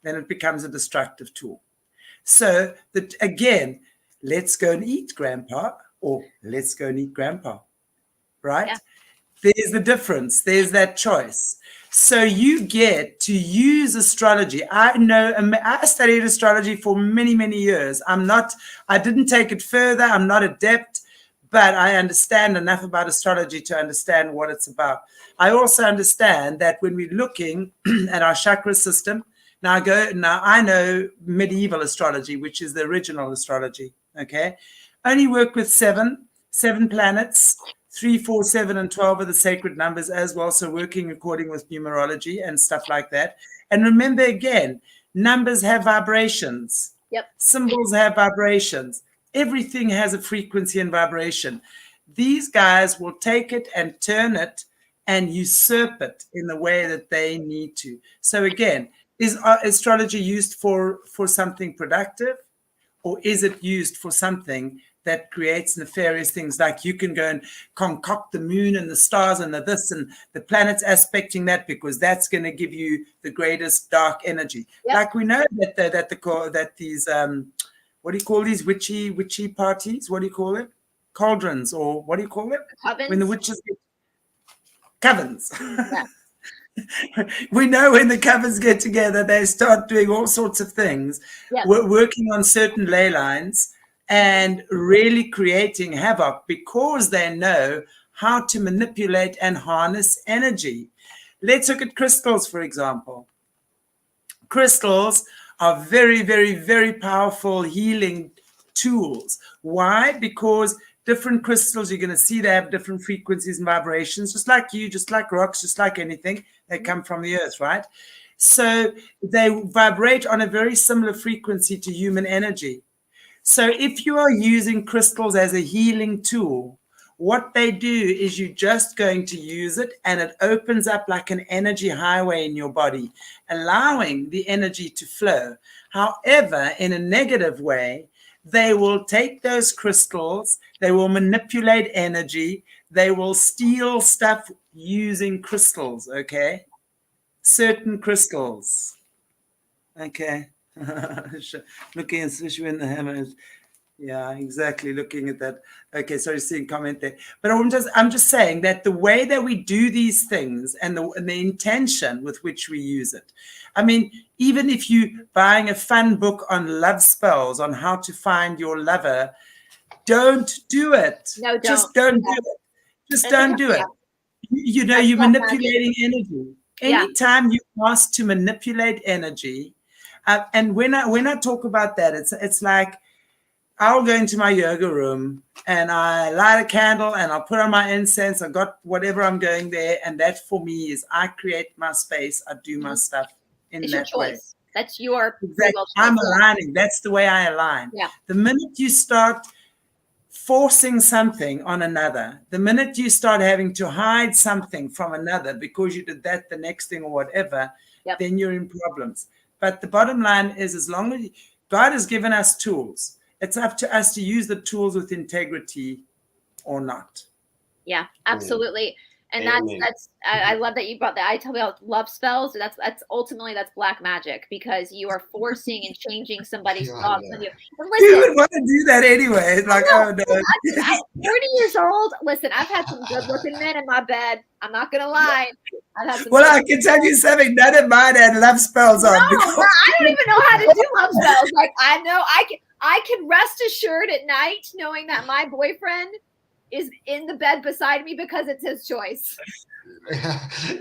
Then it becomes a destructive tool. So that again, let's go and eat, Grandpa, or let's go and eat, Grandpa, right? Yeah. There's the difference. There's that choice. So you get to use astrology. I studied astrology for many, many years. I didn't take it further. I'm not adept, but I understand enough about astrology to understand what it's about. I also understand that when we're looking at our chakra system, now I know medieval astrology, which is the original astrology, okay? Only work with seven planets. 3, 4, 7, and 12 are the sacred numbers as well. So working according with numerology and stuff like that. And remember again, numbers have vibrations. Yep. Symbols have vibrations. Everything has a frequency and vibration. These guys will take it and turn it and usurp it in the way that they need to. So again, is astrology used for something productive, or is it used for something that creates nefarious things? Like you can go and concoct the moon and the stars and the this and the planets aspecting that because that's going to give you the greatest dark energy. Yep. Like we know that these what do you call these witchy parties? What do you call it? Cauldrons, or what do you call it? Covens. When the witches get covens. Yeah. We know when the covens get together, they start doing all sorts of things, working on certain ley lines and really creating havoc because they know how to manipulate and harness energy. Let's look at crystals, for example. Crystals are very, very, very powerful healing tools. Why? Because different crystals, you're going to see they have different frequencies and vibrations, just like you, just like rocks, just like anything. They come from the earth, right? So they vibrate on a very similar frequency to human energy. So if you are using crystals as a healing tool, what they do is you're just going to use it and it opens up like an energy highway in your body, allowing the energy to flow. However, in a negative way, they will take those crystals, they will manipulate energy, they will steal stuff using crystals, okay? Certain crystals. Okay. Looking, especially when the hammer is, yeah, exactly. Looking at that. Okay, sorry, seeing comment there. But I'm just saying that the way that we do these things and the intention with which we use it. I mean, even if you buying a fun book on love spells, on how to find your lover, don't do it. No, don't. Just don't do it. Just don't do it. You know, you're manipulating energy. Anytime you ask to manipulate energy, and when I talk about that, it's like I'll go into my yoga room and I light a candle and I'll put on my incense. I got whatever I'm going there, and that for me is I create my space. I do my stuff in that way. That's your exactly. I'm aligning. That's the way I align. Yeah. The minute you start forcing something on another, the minute you start having to hide something from another because you did that the next thing or whatever, then you're in problems. But the bottom line is, as long as God has given us tools, it's up to us to use the tools with integrity or not. Yeah, absolutely. And that's I love that you brought that. I tell you about love spells. That's ultimately black magic, because you are forcing and changing somebody's thoughts on you. And listen, you would want to do that anyway. It's like, oh no. I'm 40 years old. Listen, I've had some good looking men in my bed. I'm not gonna lie. I've had some I can tell you something. None of mine had love spells on. No, I don't even know how to do love spells. Like, I know I can rest assured at night knowing that my boyfriend is in the bed beside me because it's his choice.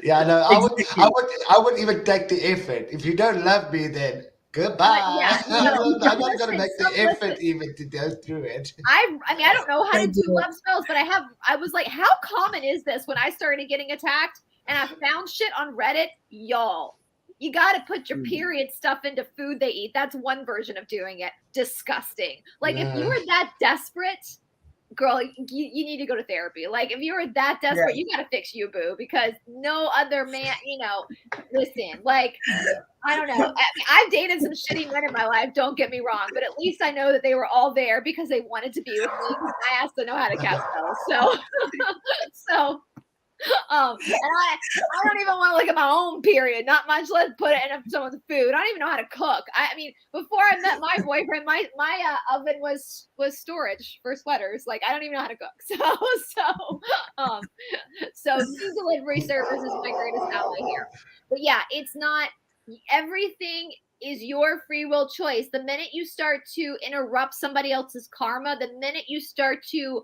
Yeah, no, I would even take the effort. If you don't love me, then goodbye. I'm not gonna make the effort even to go through it. I mean, I don't know how to do love spells, but I was like, how common is this when I started getting attacked? And I found shit on Reddit, y'all. You got to put your period stuff into food they eat. That's one version of doing it. Disgusting. Like, if you were that desperate, girl, you need to go to therapy. Like, if you were that desperate, you got to fix you, boo, because no other man, listen, like, I don't know. I mean, I've dated some shitty men in my life, don't get me wrong, but at least I know that they were all there because they wanted to be with me. I also know how to cast spells. So, and I don't even want to look at my own period, not much less put it in someone's food. I don't even know how to cook. I mean, before I met my boyfriend, my oven was storage for sweaters. Like, I don't even know how to cook. So food delivery service is my greatest ally here. But yeah, it's not everything is your free will choice. The minute you start to interrupt somebody else's karma, the minute you start to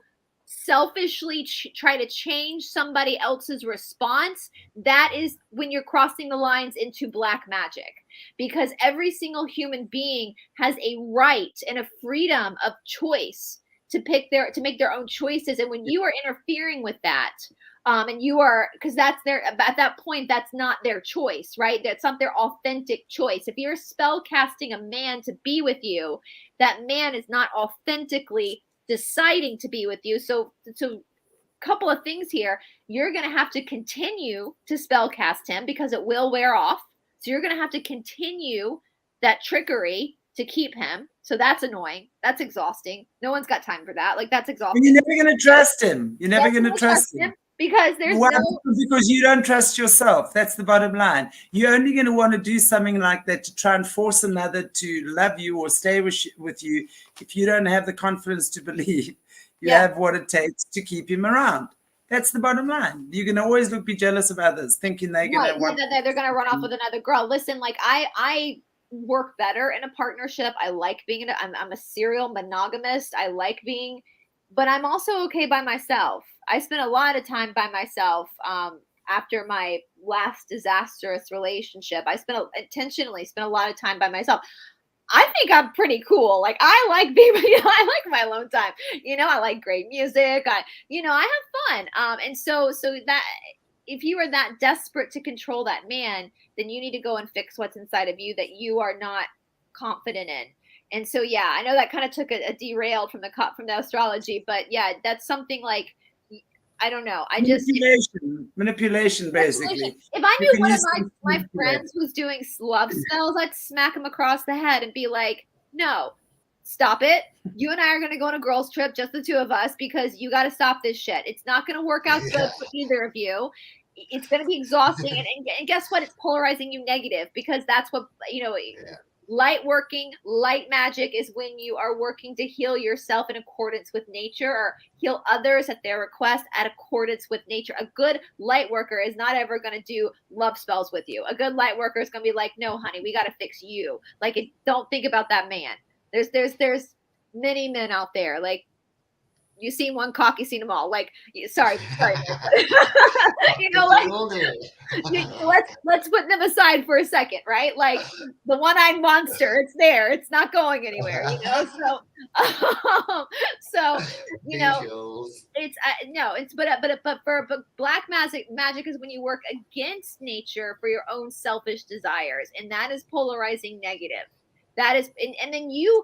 selfishly try to change somebody else's response, that is when you're crossing the lines into black magic, because every single human being has a right and a freedom of choice to make their own choices. And when you are interfering with that, and you are, because that's at that point, that's not their choice, right? That's not their authentic choice. If you're spell casting a man to be with you, that man is not authentically deciding to be with you. So couple of things here. You're going to have to continue to spell cast him because it will wear off. So you're going to have to continue that trickery to keep him. So that's annoying. That's exhausting. No one's got time for that. Like, that's exhausting. And you're never going to trust him. You're never going to trust him. Because because you don't trust yourself. That's the bottom line. You're only going to want to do something like that to try and force another to love you or stay with you if you don't have the confidence to believe you have what it takes to keep him around. That's the bottom line. You can always be jealous of others, thinking they're going to they're going to run off with another girl. Listen, like, I work better in a partnership. I like being I'm a serial monogamist. I like being, but I'm also okay by myself. I spent a lot of time by myself after my last disastrous relationship. I intentionally spent a lot of time by myself. I think I'm pretty cool. Like, I like being, I like my alone time. I like great music. I have fun. And so that if you are that desperate to control that man, then you need to go and fix what's inside of you that you are not confident in. And so, yeah, I know that kind of took a derailed from the astrology, but yeah, that's something like, I don't know. Manipulation, basically. If I knew one of my friends was doing love spells, I'd smack him across the head and be like, no, stop it. You and I are going to go on a girls trip, just the two of us, because you got to stop this shit. It's not going to work out good for either of you. It's going to be exhausting. And guess what? It's polarizing you negative, because that's what, light working, light magic is when you are working to heal yourself in accordance with nature, or heal others at their request at accordance with nature. A good light worker is not ever going to do love spells with you. A good light worker is going to be like, no, honey, we got to fix you. Like, don't think about that man. There's many men out there. Like, you seen one cock, you seen them all. Like, sorry. You know, like, let's put them aside for a second, right? Like, the one-eyed monster, it's there, it's not going anywhere, you know. So you know, but black magic is when you work against nature for your own selfish desires, and that is polarizing negative. That is, and then you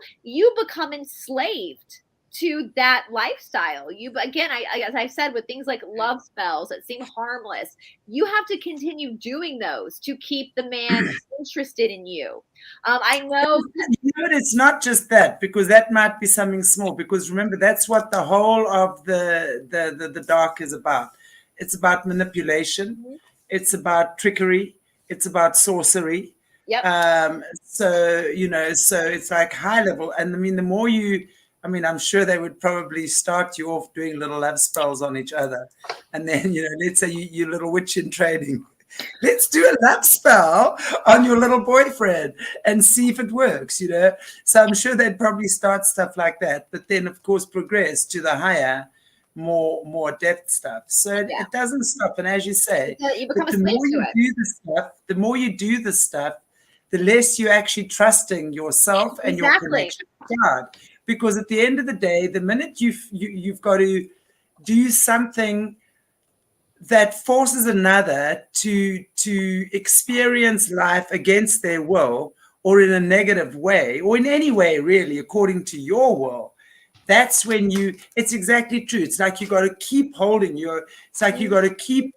become enslaved to that lifestyle. As I said, with things like love spells that seem harmless, you have to continue doing those to keep the man interested in you. I know. It's not just that, because that might be something small. Because remember, that's what the whole of the dark is about. It's about manipulation. Mm-hmm. It's about trickery. It's about sorcery. Yep. So it's like high level, and I mean, the more you. I mean, I'm sure they would probably start you off doing little love spells on each other. And then, let's say you little witch in training. Let's do a love spell on your little boyfriend and see if it works, So I'm sure they'd probably start stuff like that. But then, of course, progress to the higher, more depth stuff. So it doesn't stop. And as you say, you become the more you do the stuff, the less you're actually trusting yourself and your connection to God. Because at the end of the day, the minute you've got to do something that forces another to experience life against their will, or in a negative way, or in any way really according to your will, that's when it's exactly true. It's like you got to keep holding it's like you got to keep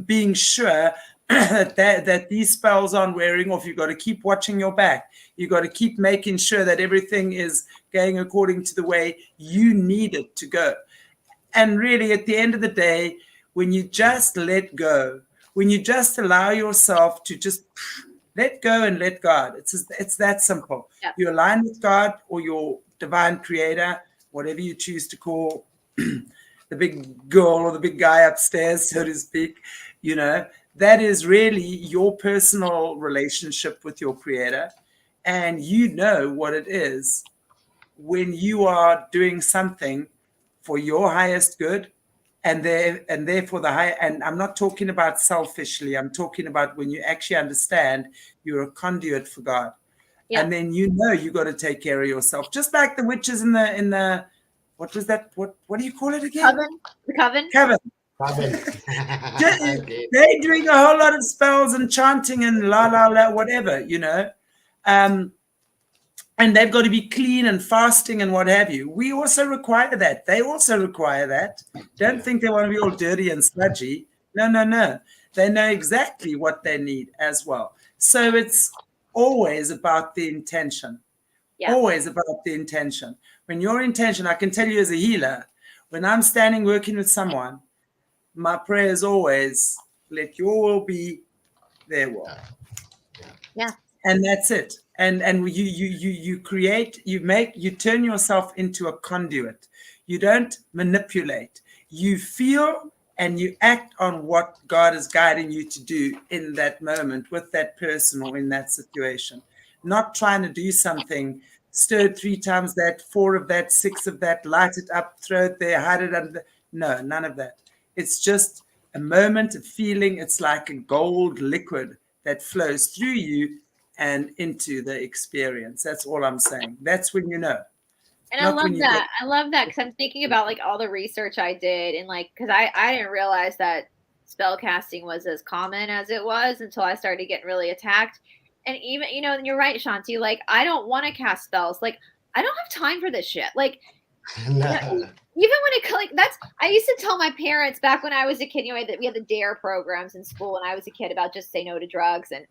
being sure that these spells aren't wearing off. You've got to keep watching your back. You've got to keep making sure that everything is going according to the way you need it to go. And really, at the end of the day, when you just let go, when you just allow yourself to just let go and let God, it's that simple. Yeah. You align with God or your divine creator, whatever you choose to call the big girl or the big guy upstairs, so to speak, that is really your personal relationship with your creator. And you know what it is when you are doing something for your highest good and therefore the high. And I'm not talking about selfishly. I'm talking about when you actually understand you're a conduit for God. Yeah. And then you got to take care of yourself. Just like the witches in the what was that? What do you call it again? Coven. They're doing a whole lot of spells and chanting and la la la, whatever, and they've got to be clean and fasting and what have you. We also require that. They also require that. Don't think they want to be all dirty and sludgy. No. They know exactly what they need as well. So it's always about the intention. Yeah. Always about the intention. When your intention, I can tell you as a healer, when I'm standing working with someone, my prayer is always, let your will be their will. Yeah. And that's it. And you create, you turn yourself into a conduit. You don't manipulate. You feel and you act on what God is guiding you to do in that moment with that person or in that situation. Not trying to do something, stir 3 times that, 4 of that, 6 of that, light it up, throw it there, hide it under. No, none of that. It's just a moment of feeling. It's like a gold liquid that flows through you and into the experience. That's all I'm saying. That's when you know. And I love that because I'm thinking about like all the research I did, and like, because I didn't realize that spell casting was as common as it was until I started getting really attacked. And even, and you're right, Shanti, like, I don't want to cast spells. Like, I don't have time for this shit. Like, even when it, like, I used to tell my parents back when I was a kid, that we had the DARE programs in school when I was a kid about just say no to drugs. And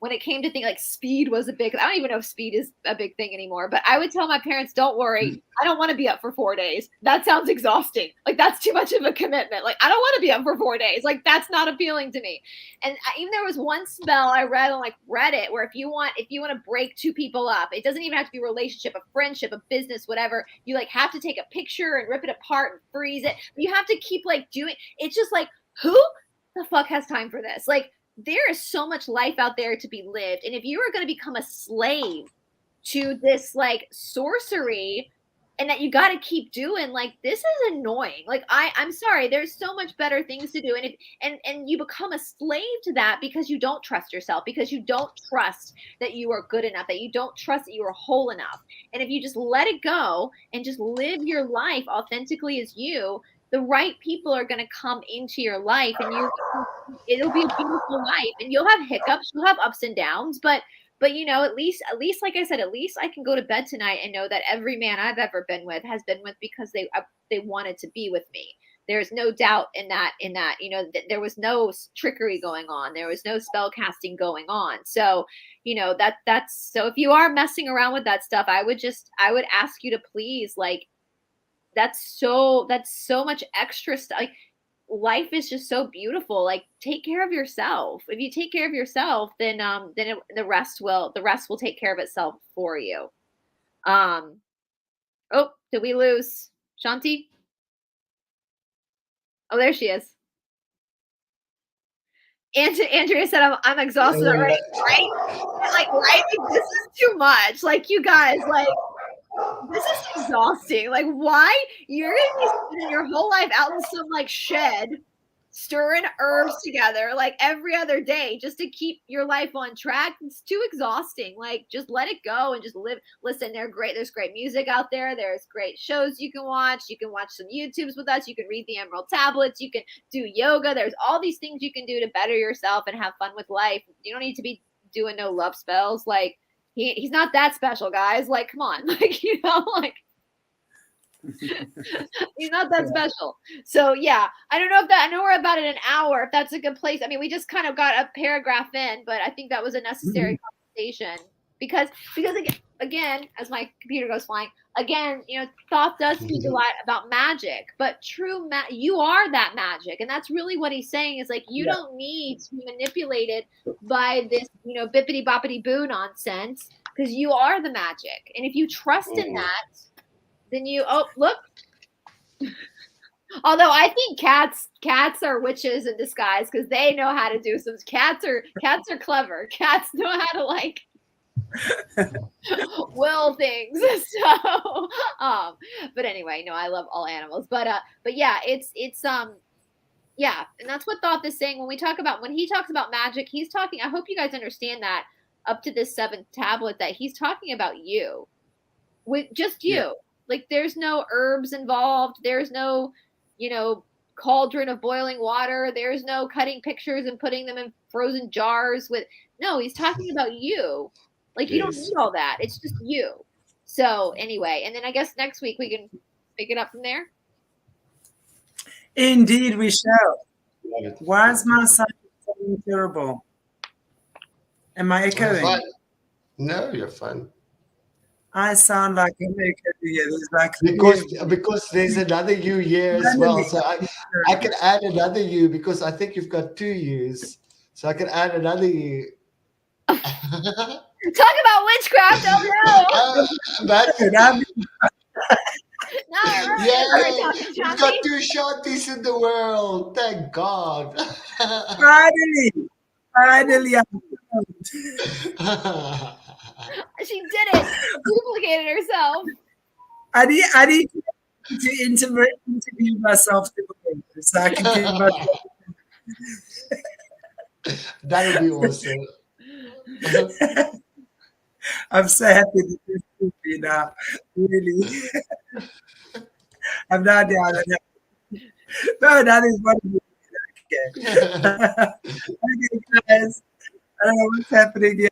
when it came to things like speed was a big, I don't even know if speed is a big thing anymore, but I would tell my parents, don't worry, I don't want to be up for 4 days. That sounds exhausting. Like that's too much of a commitment. Like I don't want to be up for 4 days. Like that's not appealing to me. And even there was one spell I read on like Reddit where if you want to break two people up, it doesn't even have to be a relationship, a friendship, a business, whatever. You like have to take a picture and rip it apart and freeze it. But you have to keep like doing, it's just like, who the fuck has time for this? Like, there is so much life out there to be lived. And if you are going to become a slave to this like sorcery and that you got to keep doing, like, this is annoying. Like, I'm sorry, there's so much better things to do. And and you become a slave to that because you don't trust yourself, because you don't trust that you are good enough, that you don't trust that you are whole enough. And if you just let it go and just live your life authentically as you, the right people are going to come into your life, and it'll be a beautiful life, and you'll have hiccups, you'll have ups and downs, but you know, at least, like I said, at least I can go to bed tonight and know that every man I've ever been with has been with because they wanted to be with me. There's no doubt in that, you know, there was no trickery going on. There was no spell casting going on. So, you know, that's, so if you are messing around with that stuff, I would ask you to please, like, that's so much extra stuff. Like, life is just so beautiful. Like, take care of yourself. If you take care of yourself, then the rest will take care of itself for you. Oh, did we lose Shanti? Oh, there she is. Andrea said, I'm exhausted already, right? Like, right? This is too much. Like, you guys, like, this is exhausting. Like, why? You're going to be spending your whole life out in some, like, shed, stirring herbs together, like, every other day just to keep your life on track. It's too exhausting. Like, just let it go and just live. Listen, there's great music out there. There's great shows you can watch. You can watch some YouTubes with us. You can read the Emerald Tablets. You can do yoga. There's all these things you can do to better yourself and have fun with life. You don't need to be doing no love spells. Like, he's not that special, guys. Like, come on. Like, you know, like, he's not that special. So, yeah, I don't know if that, I know we're about at an hour, if that's a good place. I mean, we just kind of got a paragraph in, but I think that was a necessary conversation because again, as my computer goes flying, again, you know, thought does speak a lot about magic, but you are that magic. And that's really what he's saying is like, you don't need to be manipulated by this, you know, bippity boppity boo nonsense, because you are the magic. And if you trust in that, then look. Although I think cats are witches in disguise because they know how to do some. Cats are clever. Cats know how to, like, will things. So, but anyway, no, I love all animals. But yeah, it's yeah, and that's what Thoth is saying when he talks about magic. He's talking. I hope you guys understand that up to this 7th tablet that he's talking about you, with just you. Yeah. Like, there's no herbs involved. There's no, you know, cauldron of boiling water. There's no cutting pictures and putting them in frozen jars with. No, he's talking about you. Like, you don't need all that. It's just you. So anyway, and then I guess next week we can pick it up from there. Indeed, we shall. Why is my sound so terrible? Am I echoing? No, you're fine. I sound like I'm echoing. Because there's another you here as well. So I can add another you because I think you've got 2 U's. So I can add another you. Talk about witchcraft, oh no! You've got 2 Shantis in the world. Thank God. Finally. She did it. Duplicated herself. I need to interview myself so I can give myself. That would be awesome. I'm so happy to do this now. Really. I'm not down. No, that is what it is. Okay. Okay, guys. I don't know what's happening here.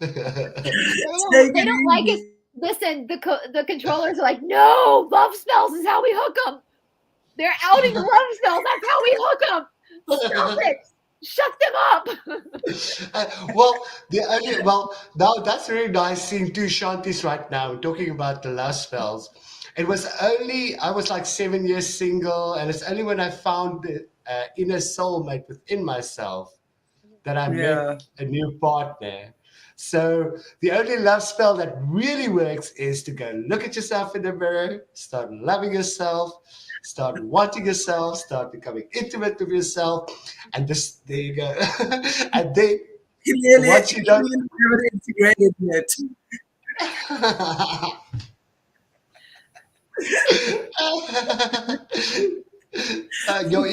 They don't like it. Listen, the controllers are like, no, love spells is how we hook them. They're outing love spells. That's how we hook them. Stop it. Shut them up. Now that's a very nice seeing two Shantis right now talking about the love spells. I was like 7 years single, and it's only when I found the inner soulmate within myself that I met a new partner. So the only love spell that really works is to go look at yourself in the mirror, start loving yourself, start wanting yourself, start becoming intimate with yourself, and just there you go. And then once you don't never integrated yet. Your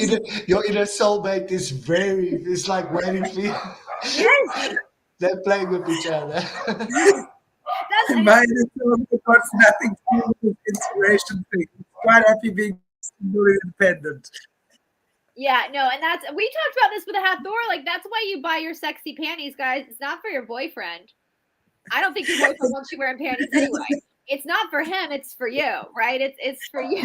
inner soulmate is like waiting for you. Yes. They're playing with each other. My inner soulmate wants nothing to do with this inspiration thing. It's quite happy being single and independent. Yeah, no, and we talked about this with a Hathor. Like, that's why you buy your sexy panties, guys. It's not for your boyfriend. I don't think your boyfriend wants you wearing panties anyway. It's not for him. It's for you, right? It's for you.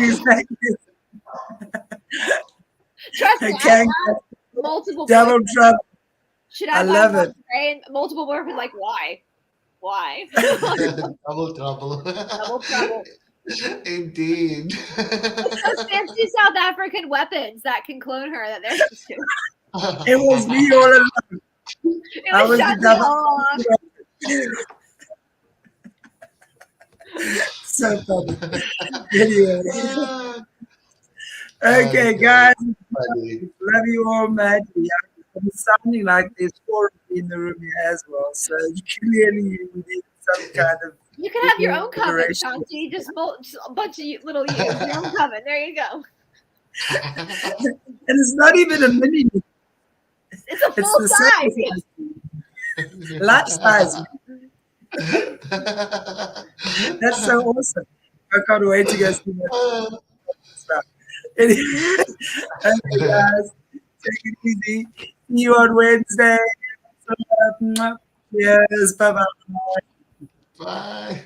Trust me, I have multiple double trouble. Should I love it. And multiple boyfriends like, why? Double trouble. Double trouble. Indeed. It's those fancy South African weapons that can clone her that they're used to. It was me all along. It was Chantelle all along. So funny. Anyway. Okay, guys. Love you all, man. It's sounding like there's 4 in the room here as well. So clearly we need some kind of. You can have your own coven, Shanti. Just a bunch of little you. Your own coven. There you go. And it's not even a mini. It's a full size. Large size. That's so awesome. I can't wait to go see that stuff. Anyway, okay, guys, take it easy. See you on Wednesday. Yes, bye-bye. Bye.